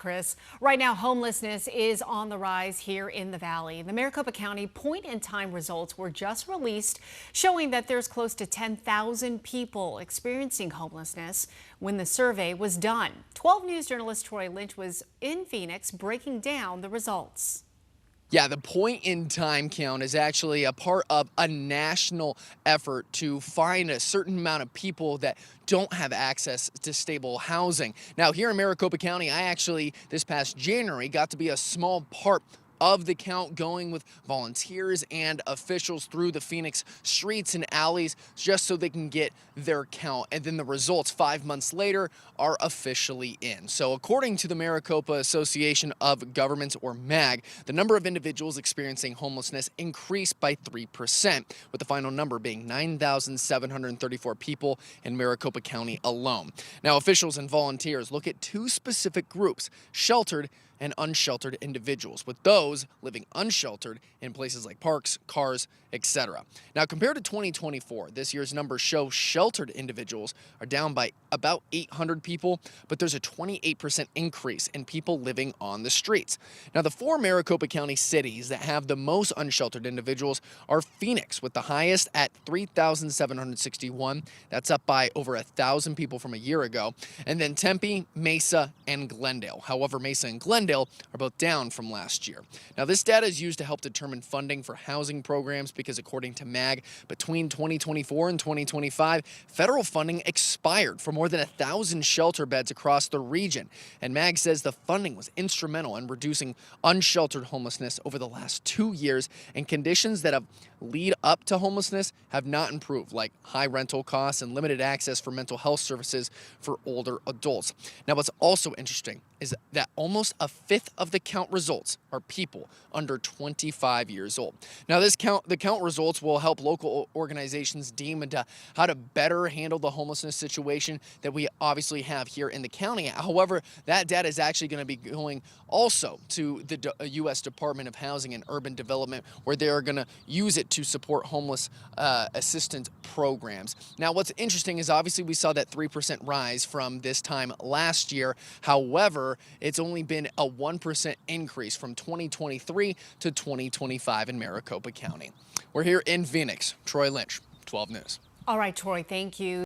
Chris. Right now, homelessness is on the rise here in the valley. The Maricopa County Point in time results were just released, showing that there's close to 10,000 people experiencing homelessness when the survey was done. 12 News journalist Troy Lynch was in Phoenix breaking down the results. Yeah, the point in time count is actually a part of a national effort to find a certain amount of people that don't have access to stable housing. Now, here in Maricopa County, I actually, this past January, got to be a small part of the count, going with volunteers and officials through the Phoenix streets and alleys just so they can get their count. And then the results 5 months later are officially in. So according to the Maricopa Association of Governments, or MAG, the number of individuals experiencing homelessness increased by 3%, with the final number being 9,734 people in Maricopa County alone. Now, officials and volunteers look at two specific groups: sheltered and unsheltered individuals, with those living unsheltered in places like parks, cars, etc. Now, compared to 2024, this year's numbers show sheltered individuals are down by about 800 people, but there's a 28% increase in people living on the streets. Now, the four Maricopa County cities that have the most unsheltered individuals are Phoenix, with the highest at 3,761. That's up by over 1,000 people from a year ago. And then Tempe, Mesa, and Glendale. However, Mesa and Glendale are both down from last year. Now, this data is used to help determine funding for housing programs because, according to MAG, between 2024 and 2025, federal funding expired for more than 1,000 shelter beds across the region. And MAG says the funding was instrumental in reducing unsheltered homelessness over the last 2 years, and conditions that have lead up to homelessness have not improved, like high rental costs and limited access for mental health services for older adults. Now, what's also interesting is that almost a fifth of the count results are people under 25 years old. Now, the count results will help local organizations deem into how to better handle the homelessness situation that we obviously have here in the county. However, that data is actually going to be going also to the U.S. Department of Housing and Urban Development, where they are going to use it to support homeless assistance programs. Now, what's interesting is obviously we saw that 3% rise from this time last year. However, it's only been a 1% increase from 2023 to 2025 in Maricopa County. We're here in Phoenix. Troy Lynch, 12 News. All right, Troy, thank you.